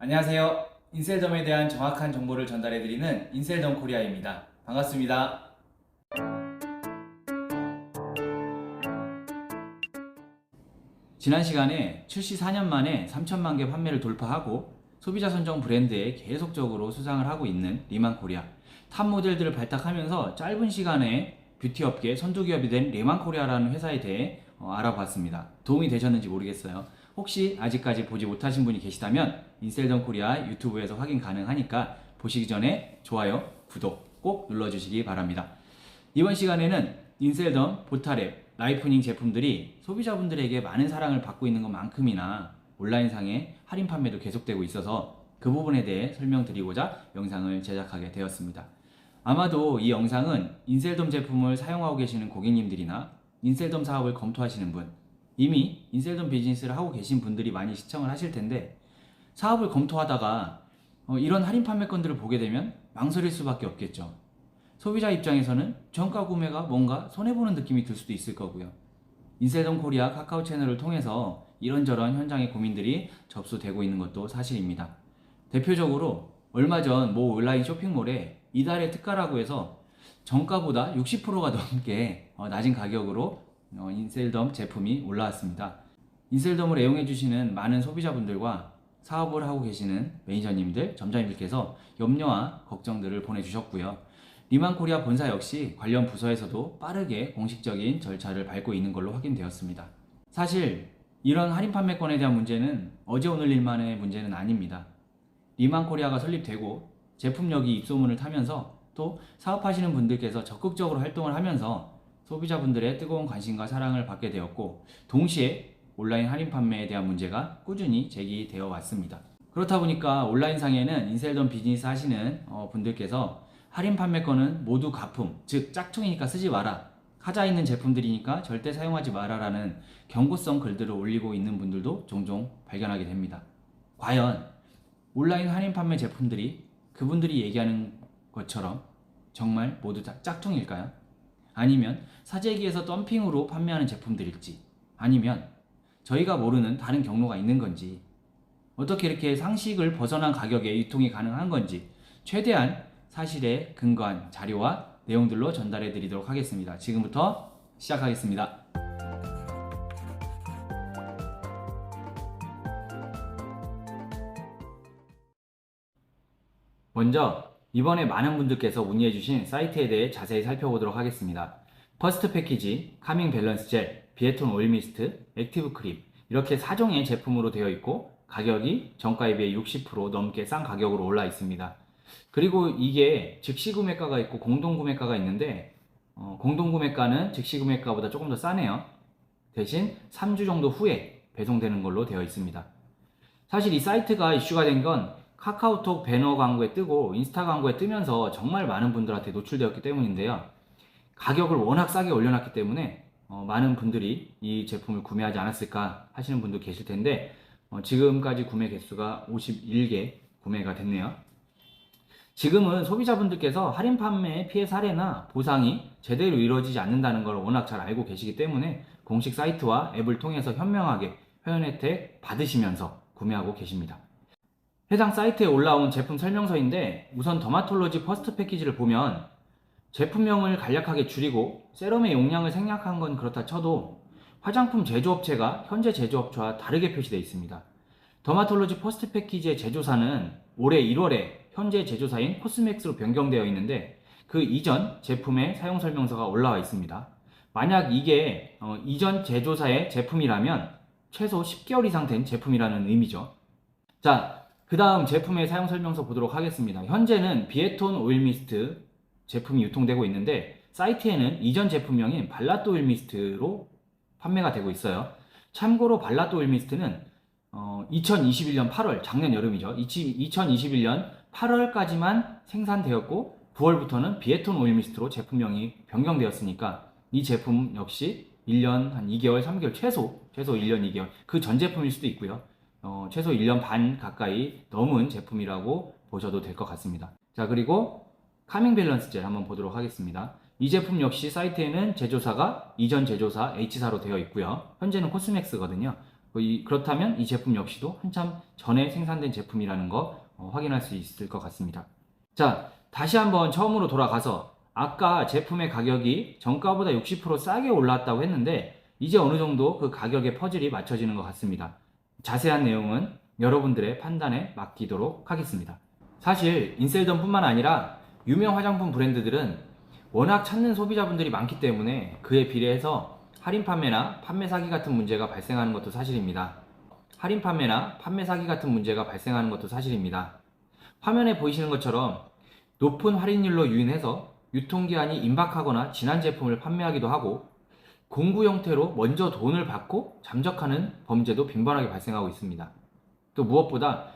안녕하세요. 인셀덤에 대한 정확한 정보를 전달해드리는 인셀덤 코리아입니다. 반갑습니다. 지난 시간에 출시 4년 만에 3천만 개 판매를 돌파하고 소비자 선정 브랜드에 계속적으로 수상을 하고 있는 리만코리아. 탑 모델들을 발탁하면서 짧은 시간에 뷰티 업계 선두기업이 된 리만코리아라는 회사에 대해 알아봤습니다. 도움이 되셨는지 모르겠어요. 혹시 아직까지 보지 못하신 분이 계시다면 인셀덤 코리아 유튜브에서 확인 가능하니까 보시기 전에 좋아요, 구독 꼭 눌러주시기 바랍니다. 이번 시간에는 인셀덤, 보타랩, 라이프닝 제품들이 소비자분들에게 많은 사랑을 받고 있는 것만큼이나 온라인상의 할인 판매도 계속되고 있어서 그 부분에 대해 설명드리고자 영상을 제작하게 되었습니다. 아마도 이 영상은 인셀덤 제품을 사용하고 계시는 고객님들이나 인셀덤 사업을 검토하시는 분, 이미 인셀덤 비즈니스를 하고 계신 분들이 많이 시청을 하실 텐데 사업을 검토하다가 이런 할인 판매건들을 보게 되면 망설일 수밖에 없겠죠. 소비자 입장에서는 정가 구매가 뭔가 손해보는 느낌이 들 수도 있을 거고요. 인셀덤 코리아 카카오 채널을 통해서 이런저런 현장의 고민들이 접수되고 있는 것도 사실입니다. 대표적으로 얼마 전 모 온라인 쇼핑몰에 이달의 특가라고 해서 정가보다 60%가 넘게 낮은 가격으로 인셀덤 제품이 올라왔습니다. 인셀덤을 애용해주시는 많은 소비자분들과 사업을 하고 계시는 매니저님들, 점장님들께서 염려와 걱정들을 보내주셨고요. 리만코리아 본사 역시 관련 부서에서도 빠르게 공식적인 절차를 밟고 있는 걸로 확인되었습니다. 사실 이런 할인 판매권에 대한 문제는 어제 오늘 일만의 문제는 아닙니다. 리만코리아가 설립되고 제품력이 입소문을 타면서 또 사업하시는 분들께서 적극적으로 활동을 하면서 소비자분들의 뜨거운 관심과 사랑을 받게 되었고 동시에 온라인 할인 판매에 대한 문제가 꾸준히 제기되어 왔습니다. 그렇다 보니까 온라인상에는 인셀덤 비즈니스 하시는 분들께서 할인 판매권은 모두 가품, 즉 짝퉁이니까 쓰지 마라, 하자 있는 제품들이니까 절대 사용하지 마라 라는 경고성 글들을 올리고 있는 분들도 종종 발견하게 됩니다. 과연 온라인 할인 판매 제품들이 그분들이 얘기하는 것처럼 정말 모두 다 짝퉁일까요? 아니면 사재기에서 덤핑으로 판매하는 제품들일지, 아니면 저희가 모르는 다른 경로가 있는 건지, 어떻게 이렇게 상식을 벗어난 가격에 유통이 가능한 건지 최대한 사실에 근거한 자료와 내용들로 전달해 드리도록 하겠습니다. 지금부터 시작하겠습니다. 먼저 이번에 많은 분들께서 문의해 주신 사이트에 대해 자세히 살펴보도록 하겠습니다. 퍼스트 패키지, 카밍 밸런스 젤, 비에톤 오일 미스트, 액티브 크림 이렇게 4종의 제품으로 되어 있고 가격이 정가에 비해 60% 넘게 싼 가격으로 올라 있습니다. 그리고 이게 즉시 구매가가 있고 공동 구매가가 있는데 공동 구매가는 즉시 구매가보다 조금 더 싸네요. 대신 3주 정도 후에 배송되는 걸로 되어 있습니다. 사실 이 사이트가 이슈가 된 건 카카오톡 배너 광고에 뜨고 인스타 광고에 뜨면서 정말 많은 분들한테 노출되었기 때문인데요. 가격을 워낙 싸게 올려놨기 때문에 많은 분들이 이 제품을 구매하지 않았을까 하시는 분도 계실 텐데 지금까지 구매 개수가 51개 구매가 됐네요. 지금은 소비자분들께서 할인 판매 피해 사례나 보상이 제대로 이루어지지 않는다는 걸 워낙 잘 알고 계시기 때문에 공식 사이트와 앱을 통해서 현명하게 회원 혜택 받으시면서 구매하고 계십니다. 해당 사이트에 올라온 제품 설명서인데 우선 더마톨로지 퍼스트 패키지를 보면 제품명을 간략하게 줄이고 세럼의 용량을 생략한 건 그렇다 쳐도 화장품 제조업체가 현재 제조업체와 다르게 표시되어 있습니다. 더마톨로지 퍼스트 패키지의 제조사는 올해 1월에 현재 제조사인 코스맥스로 변경되어 있는데 그 이전 제품의 사용 설명서가 올라와 있습니다. 만약 이게 이전 제조사의 제품이라면 최소 10개월 이상 된 제품이라는 의미죠. 자, 그 다음 제품의 사용 설명서 보도록 하겠습니다. 현재는 비에톤 오일 미스트 제품이 유통되고 있는데 사이트에는 이전 제품명인 발라또 오일 미스트로 판매가 되고 있어요. 참고로 발라또 오일 미스트는 2021년 8월, 작년 여름이죠. 2021년 8월까지만 생산되었고 9월부터는 비에톤 오일 미스트로 제품명이 변경되었으니까 이 제품 역시 1년 한 2개월, 3개월 최소 1년 2개월 그 전 제품일 수도 있고요. 최소 1년 반 가까이 넘은 제품이라고 보셔도 될 것 같습니다. 자, 그리고 카밍 밸런스 젤 한번 보도록 하겠습니다. 이 제품 역시 사이트에는 제조사가 이전 제조사 H사로 되어 있고요. 현재는 코스맥스거든요. 그렇다면 이 제품 역시도 한참 전에 생산된 제품이라는 거 확인할 수 있을 것 같습니다. 자, 다시 한번 처음으로 돌아가서 아까 제품의 가격이 정가보다 60% 싸게 올랐다고 했는데 이제 어느 정도 그 가격의 퍼즐이 맞춰지는 것 같습니다. 자세한 내용은 여러분들의 판단에 맡기도록 하겠습니다. 사실 인셀덤뿐만 아니라 유명 화장품 브랜드들은 워낙 찾는 소비자분들이 많기 때문에 그에 비례해서 할인 판매나 판매 사기 같은 문제가 발생하는 것도 사실입니다. 할인 판매나 판매 사기 같은 문제가 발생하는 것도 사실입니다. 화면에 보이시는 것처럼 높은 할인율로 유인해서 유통기한이 임박하거나 지난 제품을 판매하기도 하고 공구 형태로 먼저 돈을 받고 잠적하는 범죄도 빈번하게 발생하고 있습니다. 또 무엇보다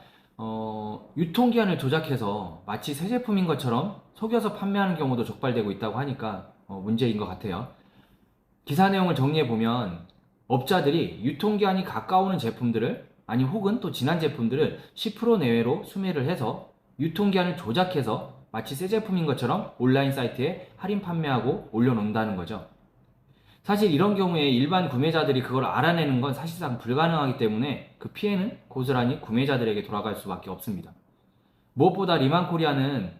유통기한을 조작해서 마치 새 제품인 것처럼 속여서 판매하는 경우도 적발되고 있다고 하니까 문제인 것 같아요. 기사 내용을 정리해보면 업자들이 유통기한이 가까우는 제품들을 혹은 또 지난 제품들을 10% 내외로 수매를 해서 유통기한을 조작해서 마치 새 제품인 것처럼 온라인 사이트에 할인 판매하고 올려놓는다는 거죠. 사실 이런 경우에 일반 구매자들이 그걸 알아내는 건 사실상 불가능하기 때문에 그 피해는 고스란히 구매자들에게 돌아갈 수밖에 없습니다. 무엇보다 리만코리아는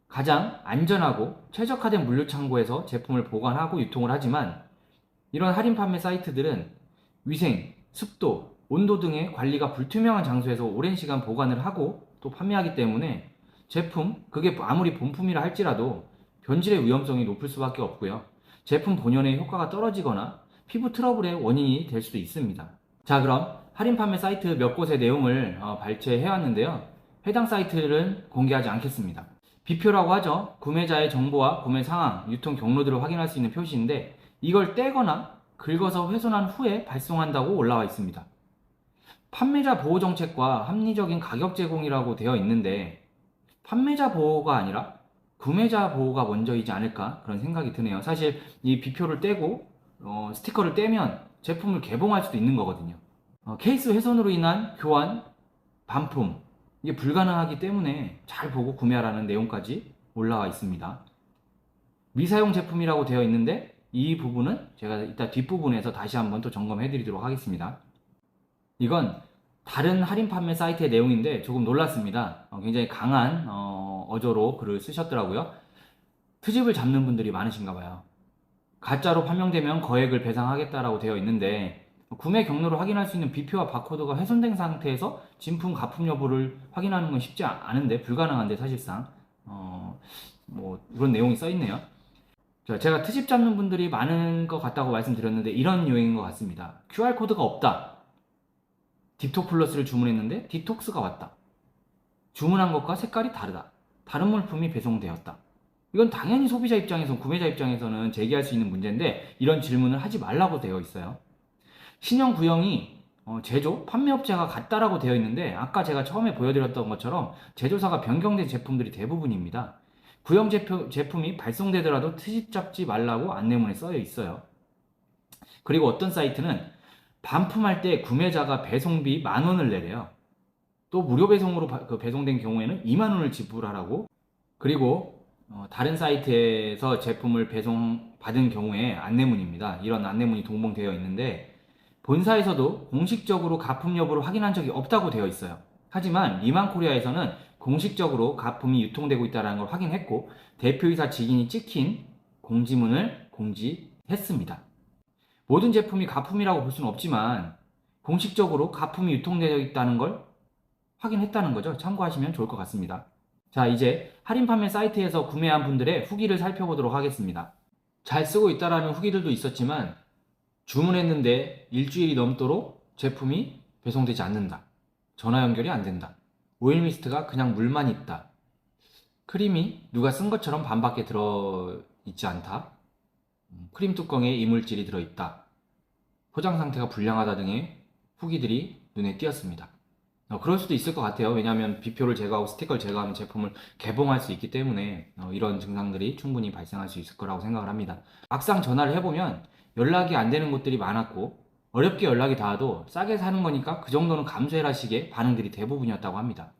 가장 안전하고 최적화된 물류창고에서 제품을 보관하고 유통을 하지만 이런 할인 판매 사이트들은 위생, 습도, 온도 등의 관리가 불투명한 장소에서 오랜 시간 보관을 하고 또 판매하기 때문에 제품, 그게 아무리 본품이라 할지라도 변질의 위험성이 높을 수밖에 없고요. 제품 본연의 효과가 떨어지거나 피부 트러블의 원인이 될 수도 있습니다. 자, 그럼 할인 판매 사이트 몇 곳의 내용을 발췌해왔는데요. 해당 사이트를 공개하지 않겠습니다. 비표라고 하죠. 구매자의 정보와 구매 상황, 유통 경로들을 확인할 수 있는 표시인데 이걸 떼거나 긁어서 훼손한 후에 발송한다고 올라와 있습니다. 판매자 보호 정책과 합리적인 가격 제공이라고 되어 있는데 판매자 보호가 아니라 구매자 보호가 먼저이지 않을까 그런 생각이 드네요. 사실 이 비표를 떼고 스티커를 떼면 제품을 개봉할 수도 있는 거거든요. 케이스 훼손으로 인한 교환, 반품 이게 불가능하기 때문에 잘 보고 구매하라는 내용까지 올라와 있습니다. 미사용 제품이라고 되어 있는데 이 부분은 제가 이따 뒷부분에서 다시 한번 또 점검해 드리도록 하겠습니다. 이건 다른 할인 판매 사이트의 내용인데 조금 놀랐습니다. 굉장히 강한 어조로 글을 쓰셨더라고요. 트집을 잡는 분들이 많으신가 봐요. 가짜로 판명되면 거액을 배상하겠다라고 되어 있는데 구매 경로를 확인할 수 있는 비표와 바코드가 훼손된 상태에서 진품 가품 여부를 확인하는 건 쉽지 않은데 불가능한데 사실상 뭐 그런 내용이 써 있네요. 자, 제가 트집 잡는 분들이 많은 것 같다고 말씀드렸는데 이런 요인인 것 같습니다. QR코드가 없다. 딥톡플러스를 주문했는데 디톡스가 왔다. 주문한 것과 색깔이 다르다. 다른 물품이 배송되었다. 이건 당연히 소비자 입장에서 구매자 입장에서는 제기할 수 있는 문제인데 이런 질문을 하지 말라고 되어 있어요. 신형 구형이 제조, 판매업체가 같다라고 되어 있는데 아까 제가 처음에 보여드렸던 것처럼 제조사가 변경된 제품들이 대부분입니다. 구형 제품이 발송되더라도 트집 잡지 말라고 안내문에 써 있어요. 그리고 어떤 사이트는 반품할 때 구매자가 배송비 10,000원을 내래요. 또 무료 배송으로 배송된 경우에는 20,000원을 지불하라고. 그리고 다른 사이트에서 제품을 배송받은 경우에 안내문입니다. 이런 안내문이 동봉되어 있는데 본사에서도 공식적으로 가품 여부를 확인한 적이 없다고 되어 있어요. 하지만 리만코리아에서는 공식적으로 가품이 유통되고 있다는 걸 확인했고 대표이사 직인이 찍힌 공지문을 공지했습니다. 모든 제품이 가품이라고 볼 수는 없지만 공식적으로 가품이 유통되어 있다는 걸 확인했다는 거죠. 참고하시면 좋을 것 같습니다. 자, 이제 할인 판매 사이트에서 구매한 분들의 후기를 살펴보도록 하겠습니다. 잘 쓰고 있다라는 후기들도 있었지만 주문했는데 일주일이 넘도록 제품이 배송되지 않는다. 전화 연결이 안 된다. 오일 미스트가 그냥 물만 있다. 크림이 누가 쓴 것처럼 반밖에 들어있지 않다. 크림 뚜껑에 이물질이 들어있다. 포장 상태가 불량하다 등의 후기들이 눈에 띄었습니다. 그럴 수도 있을 것 같아요. 왜냐하면 비표를 제거하고 스티커를 제거하면 제품을 개봉할 수 있기 때문에 이런 증상들이 충분히 발생할 수 있을 거라고 생각을 합니다. 막상 전화를 해보면 연락이 안 되는 곳들이 많았고 어렵게 연락이 닿아도 싸게 사는 거니까 그 정도는 감수해라 식의 반응들이 대부분이었다고 합니다.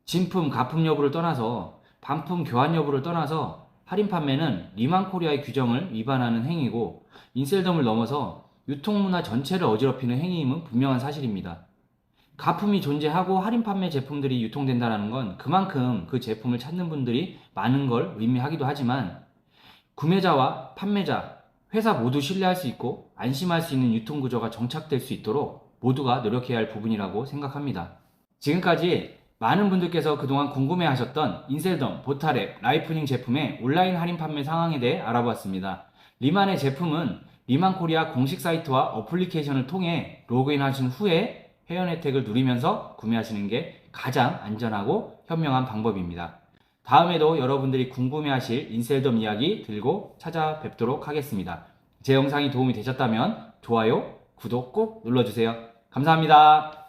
진품, 가품 여부를 떠나서 반품, 교환 여부를 떠나서 할인 판매는 리만코리아의 규정을 위반하는 행위고 인셀덤을 넘어서 유통문화 전체를 어지럽히는 행위임은 분명한 사실입니다. 가품이 존재하고 할인 판매 제품들이 유통된다는 건 그만큼 그 제품을 찾는 분들이 많은 걸 의미하기도 하지만 구매자와 판매자, 회사 모두 신뢰할 수 있고 안심할 수 있는 유통구조가 정착될 수 있도록 모두가 노력해야 할 부분이라고 생각합니다. 지금까지 많은 분들께서 그동안 궁금해하셨던 인셀덤, 보타랩, 라이프닝 제품의 온라인 할인 판매 상황에 대해 알아보았습니다. 리만의 제품은 리만코리아 공식 사이트와 어플리케이션을 통해 로그인하신 후에 회원 혜택을 누리면서 구매하시는 게 가장 안전하고 현명한 방법입니다. 다음에도 여러분들이 궁금해하실 인셀덤 이야기 들고 찾아뵙도록 하겠습니다. 제 영상이 도움이 되셨다면 좋아요, 구독 꼭 눌러주세요. 감사합니다.